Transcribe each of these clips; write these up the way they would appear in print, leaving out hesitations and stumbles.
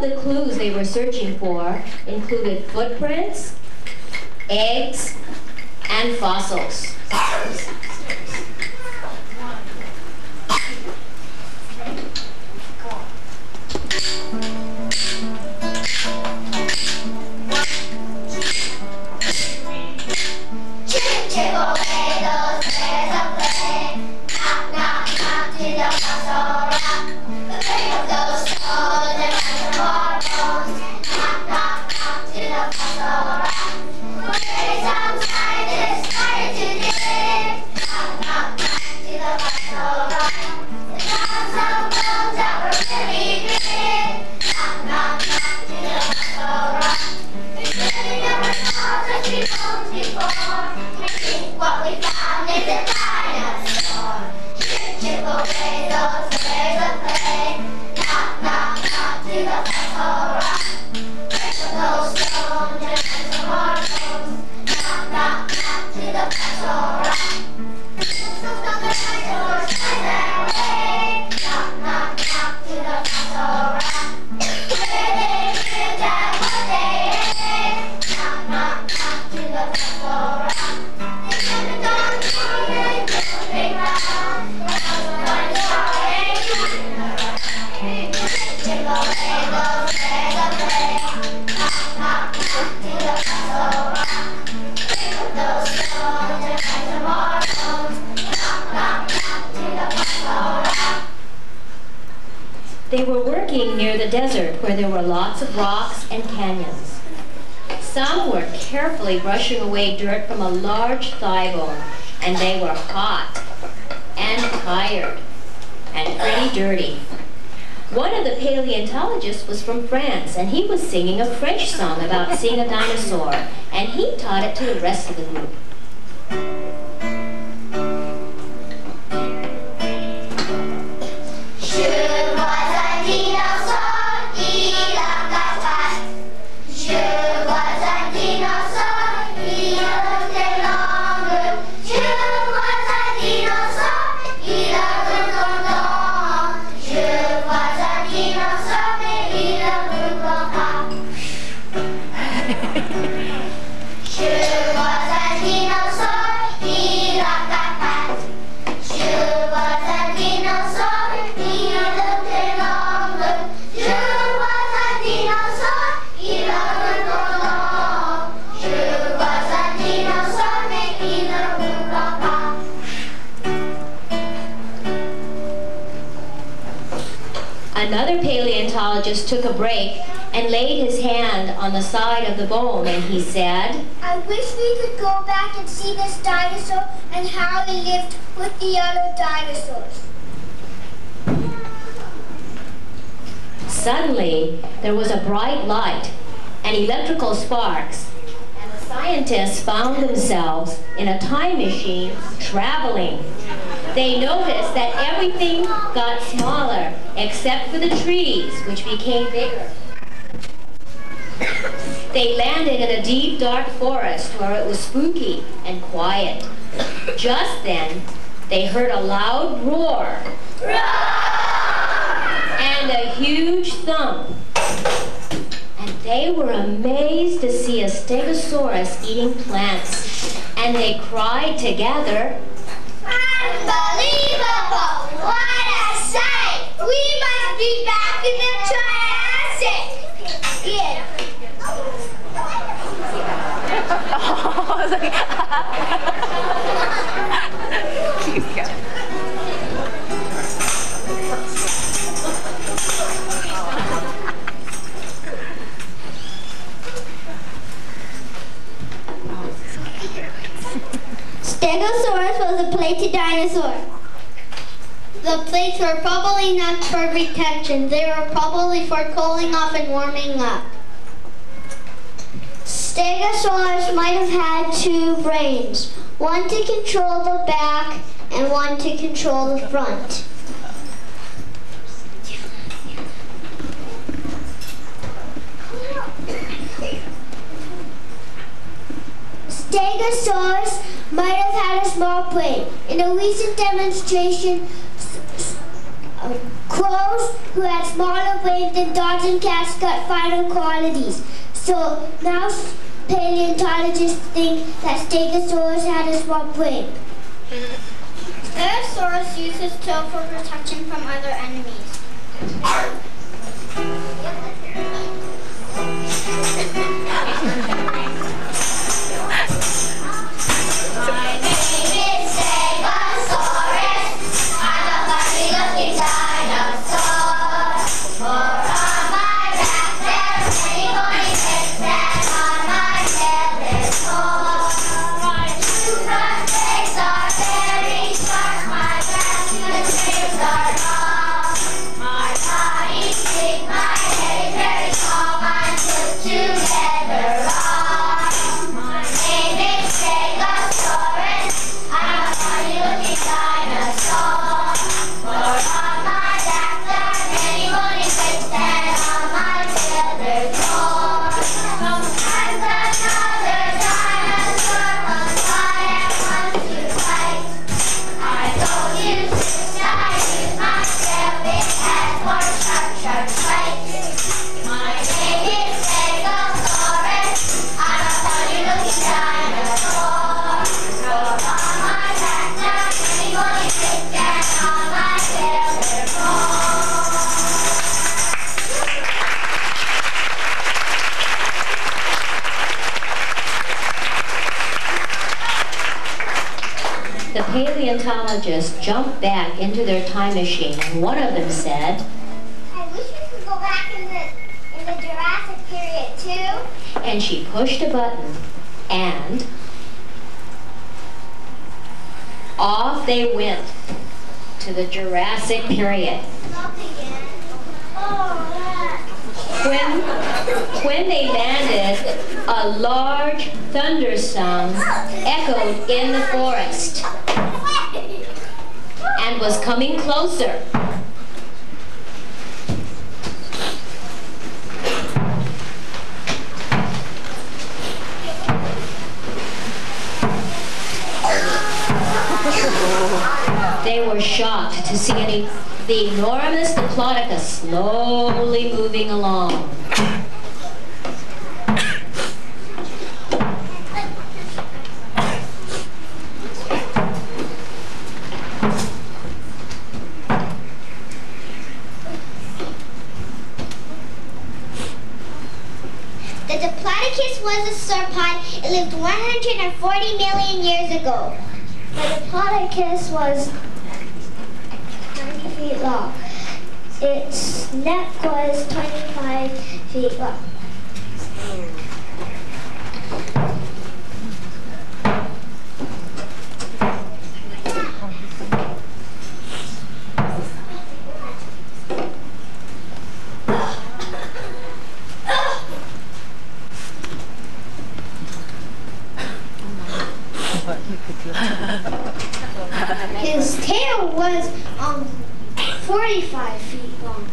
of the clues they were searching for included footprints, eggs, and fossils. What we found is a dinosaur. Chip away those layers of clay. Knock, knock, knock to the fossil rock. Break those stones and find some more bones. Knock, knock, knock to the fossil rock. Those dinosaurs find their way. Knock, knock, knock to the fossil rock. Where they lived and what they ate. Knock, knock, knock to the fossil rock. They were working near the desert where there were lots of rocks and canyons. Some were carefully brushing away dirt from a large thigh bone, and they were hot and tired and pretty dirty. One of the paleontologists was from France, and he was singing a French song about seeing a dinosaur, and he taught it to the rest of the group. Another paleontologist took a break and laid his hand on the side of the bone, and he said, I wish we could go back and see this dinosaur and how he lived with the other dinosaurs. Suddenly, there was a bright light and electrical sparks, and the scientists found themselves in a time machine traveling. They noticed that everything got smaller except for the trees, which became bigger. They landed in a deep, dark forest where it was spooky and quiet. Just then, they heard a loud roar and a huge thump. And they were amazed to see a stegosaurus eating plants. And they cried together, Unbelievable! What a sight! We must be back in the Triassic! Yeah. Keep going. Stegosaurus was a plated dinosaur. The plates were probably not for retention. They were probably for cooling off and warming up. Stegosaurus might have had two brains, one to control the back and one to control the front. Stegosaurus might have had a small brain. In a recent demonstration, quote, Those who had smaller brains than dogs and cats got finer qualities. So now paleontologists think that Stegosaurus had a small brain. Stegosaurus used his tail for protection from other enemies. My name is Stegosaurus. I'm a funny-looking dinosaur. For on my back there's many bony bits, and on my tail there's more. My two front legs are very sharp. My back and tails are long. My body's big. My head is very small. I'm put together wrong. My name is Stegosaurus. I'm a funny-looking dinosaur. For on my back there are many bony bits, and on my tail there's more. Sometimes another dinosaur comes by and wants to fight. I don't use this, I use my tail. It has more sharp spikes. My name is Stegosaurus. I'm a funny-looking dinosaur. For on my back there are many bony bits, and on my tail there's more. The paleontologists jumped back into their time machine, and one of them said, I wish we could go back in the Jurassic period too. and she pushed a button, and off they went to the Jurassic period. Not again. Oh, that. When they landed, a large thunder sound echoed in the forest and was coming closer. They were shocked to see the enormous Diplodocus slowly moving along. The Diplodocus was a sauropod. It lived 140 million years ago. The Diplodocus was 20 feet long. Its neck was 25 feet long. His tail was 45 feet long.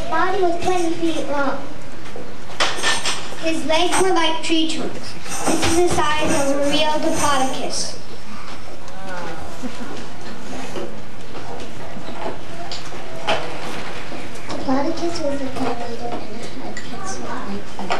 Body was 20 feet long. His legs were like tree trunks. This is the size of a real Diplodocus. Diplodocus was a carnivore and it had pencil-like feet.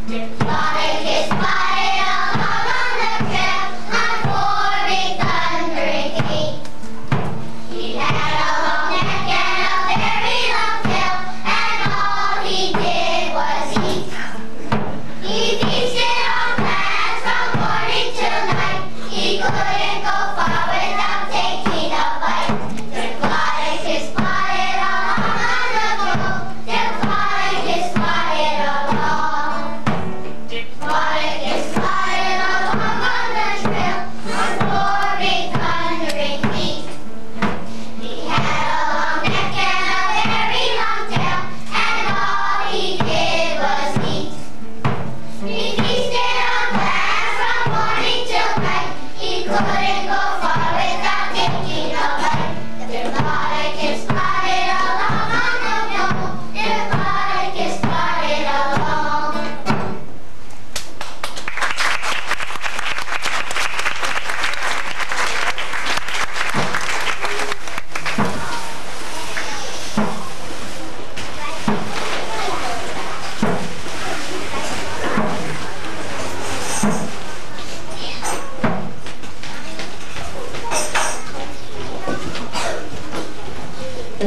Diplodocus spotted along on the trail, on 4 big thundering feet. He had a long neck and a very long tail, and all he did was eat. He feasted on plants from morning till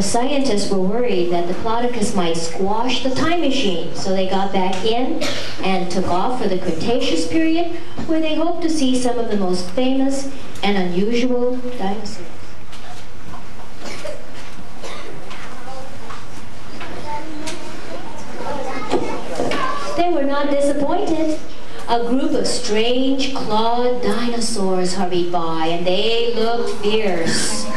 The scientists were worried that the Diplodocus might squash the time machine, so they got back in and took off for the Cretaceous period, where they hoped to see some of the most famous and unusual dinosaurs. They were not disappointed. A group of strange clawed dinosaurs hurried by, and they looked fierce.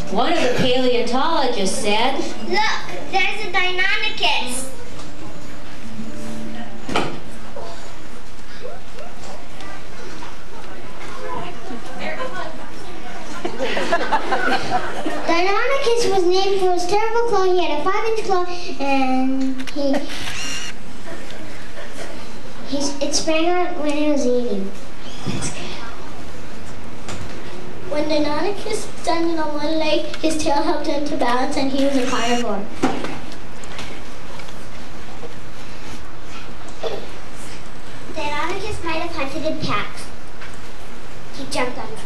One of the paleontologists said, Look, there's a Deinonychus. Deinonychus was named for his terrible claw. He had a 5-inch claw, and it sprang out when he was eating. When Deinonychus standing on one leg, his tail helped him to balance, and he was a carnivore. Deinonychus might have hunted in packs. He jumped on them.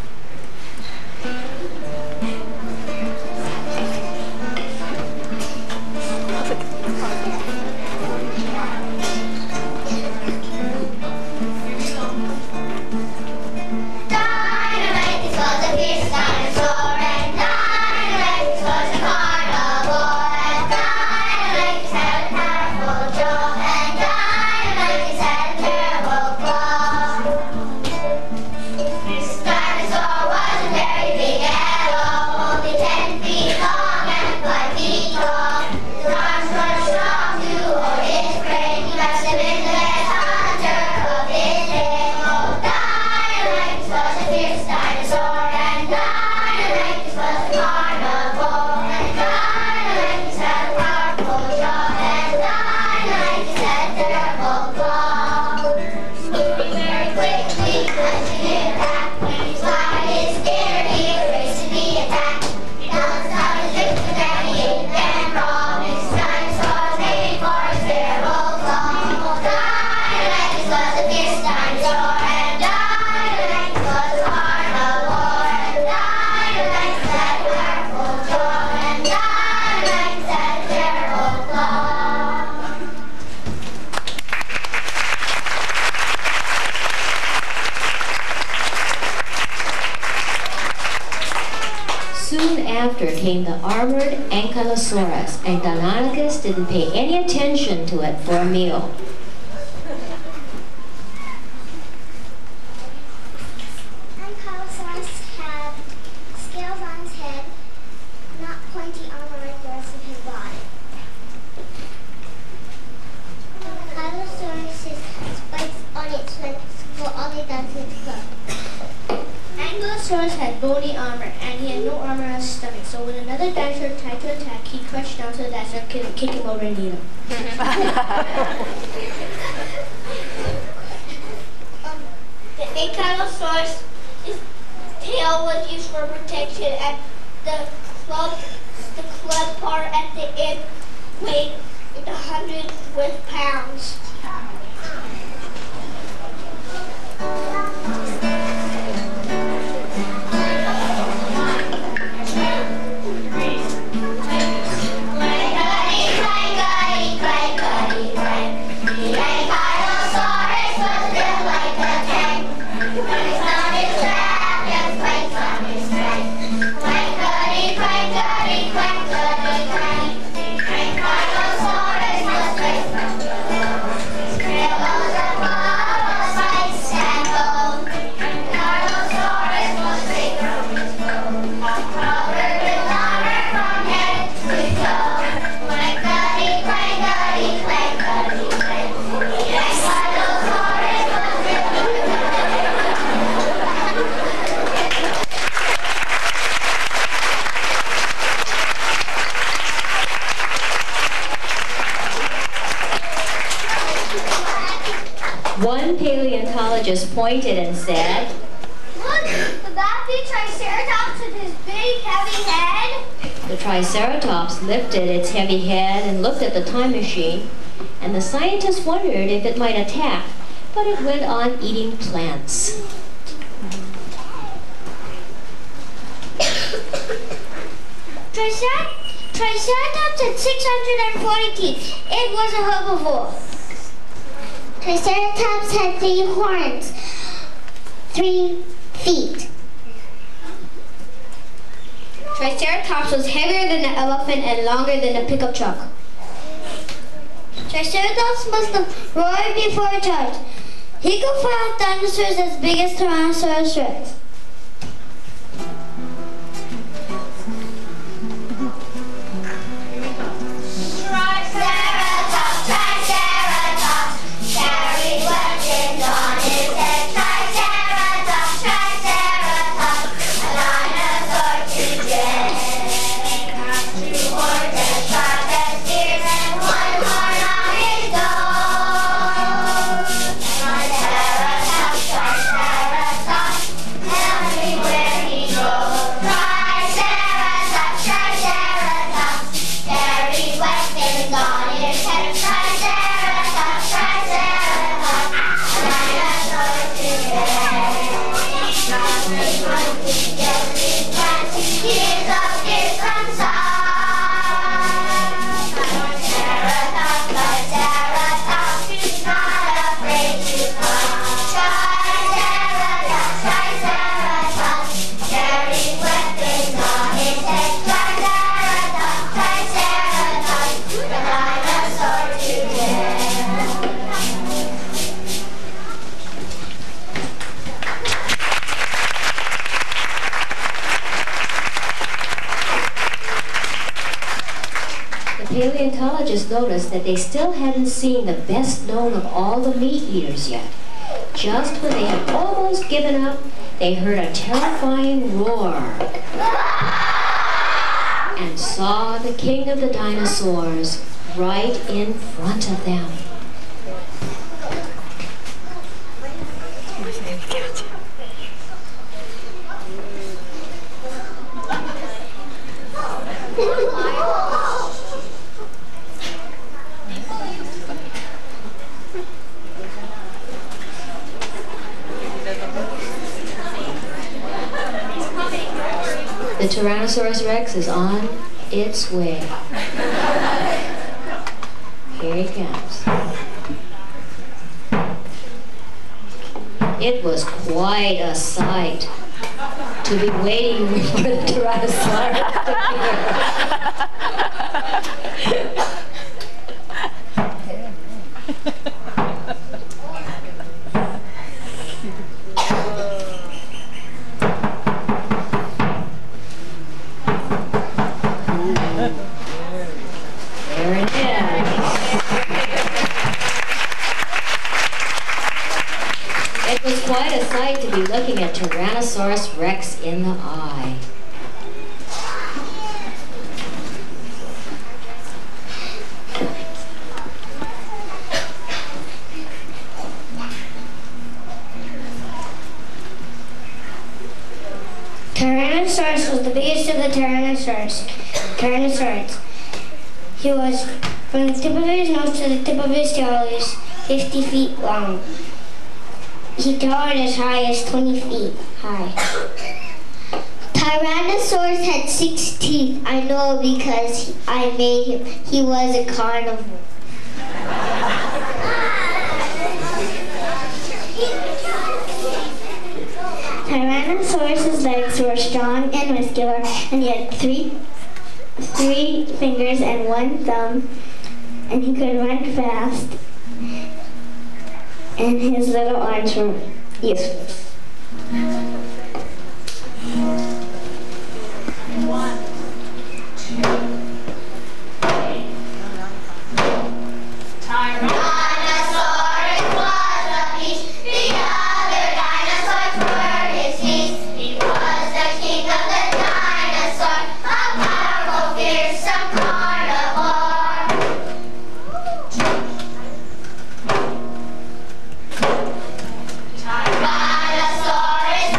Came the armored Ankylosaurus, and Deinonychus didn't pay any attention to it for a meal. Ankylosaurus had scales on his head, not pointy armor like the rest of his body. Ankylosaurus has spikes on its legs go all the way down to its club. Ankylosaurus had bony armor, and he had no armor on his stomach, so when another dinosaur tried to attack, he crouched down so the dinosaur couldn't kick him over and eat him. The Ankylosaurus' tail was used for protection, and the club part at the end weighed 100 pounds. One paleontologist pointed and said, Look, would that be Triceratops with his big, heavy head? The Triceratops lifted its heavy head and looked at the time machine, and the scientists wondered if it might attack, but it went on eating plants. Triceratops had 640 teeth. It was a herbivore. Triceratops had 3 horns, 3 feet. Triceratops was heavier than an elephant and longer than a pickup truck. Triceratops must have roared before it charged. He could fight dinosaurs as big as Tyrannosaurus Rex. Triceratops, Triceratops, carried weapons on his head. Triceratops, Triceratops, a dinosaur today. 2 horns as sharp as spears and 1 horn on his nose. Triceratops, Triceratops, everywhere he goes. Triceratops, Triceratops, carried weapons on his head. Triceratops, Triceratops, a dinosaur today. Years of different size. Triceratops, Triceratops, he's not afraid to fight. Triceratops, Triceratops, carried weapons on his head. Triceratops, Triceratops, the dinosaur today. The paleontologists noticed that they still hadn't seen the best known of all the meat eaters yet. Just when they had almost given up, they heard a terrifying roar and saw the king of the dinosaurs right in front of them. The Tyrannosaurus Rex is on its way. Here he comes. It was quite a sight to be waiting for the Tyrannosaurus to appear. There it is. It was quite a sight to be looking at Tyrannosaurus Rex in the eye. Tyrannosaurus was the biggest of the Tyrannosaurs. He was, from the tip of his nose to the tip of his tail, he was 50 feet long. He towered as high as 20 feet high. Tyrannosaurus had 6 teeth. I know because I made him. He was a carnivore. Tyrannosaurus's legs were strong and muscular, and he had three fingers and 1 thumb, and he could run fast, and his little arms were useless. 1, 2, 3. Tyrannosaurus was a beast. The other dinosaurs were his niece. He was the king of the dinosaurs, a powerful, fearsome carnivore. Tyrannosaurus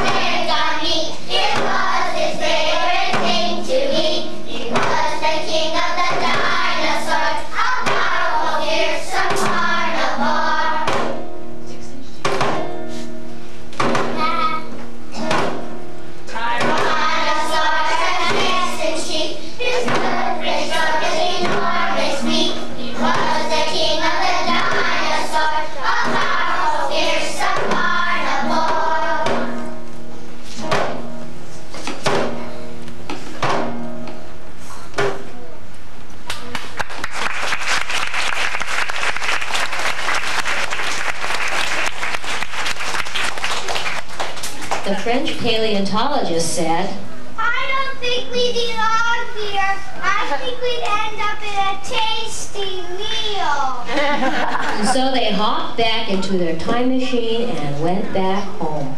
The French paleontologist said, I don't think we belong here. I think we'd end up in a tasty meal. and so they hopped back into their time machine and went back home.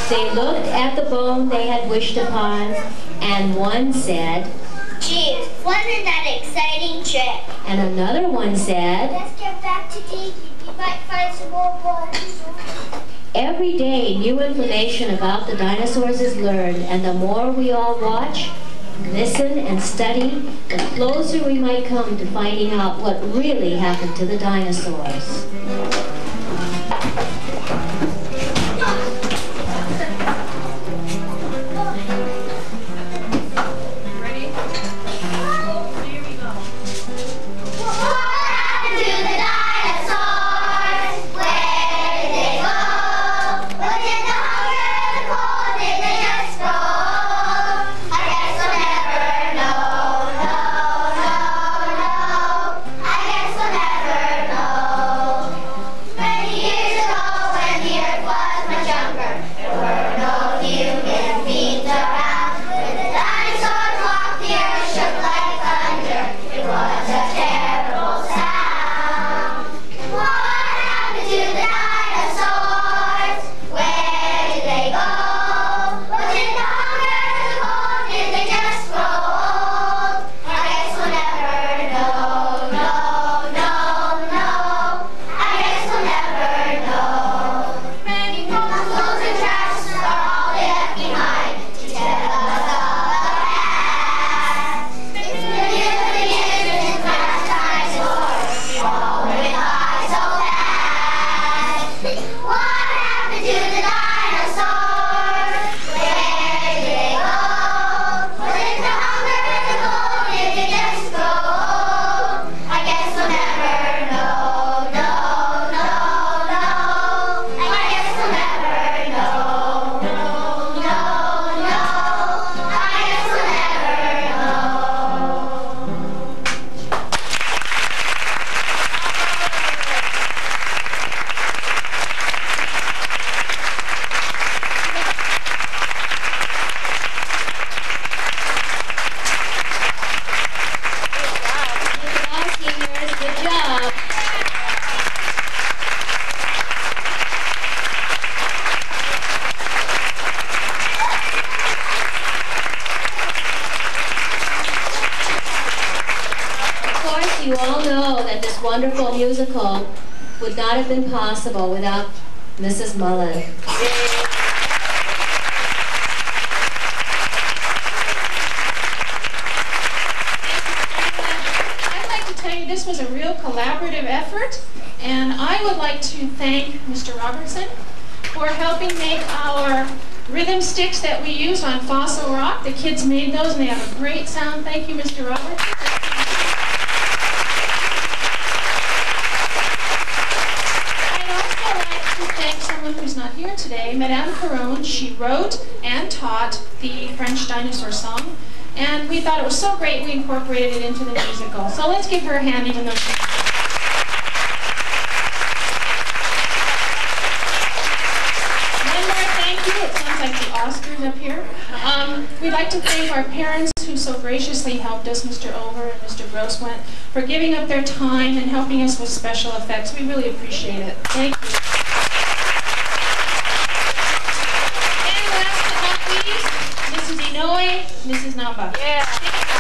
They looked at the bone they had wished upon, and one said, Gee, wasn't that exciting trip? and another one said, Let's get back to digging. You might find some more bones. every day new information about the dinosaurs is learned, and the more we all watch, listen, and study, the closer we might come to finding out what really happened to the dinosaurs. You all know that this wonderful musical would not have been possible without Mrs. Mullen. I'd like to tell you this was a real collaborative effort, and I would like to thank Mr. Robertson for helping make our rhythm sticks that we use on Fossil Rock. The kids made those and they have a great sound. Thank you, Mr. Robertson. Thank someone who's not here today, Madame Caron. She wrote and taught the French Dinosaur song, and we thought it was so great we incorporated it into the musical. So let's give her a hand even though she... One more thank you. It sounds like the Oscars up here. We'd like to thank our parents who so graciously helped us, Mr. Over and Mr. Grosswent, for giving up their time and helping us with special effects. We really appreciate it. Thank you. Mrs. Inoue, Mrs. Namba. Yeah.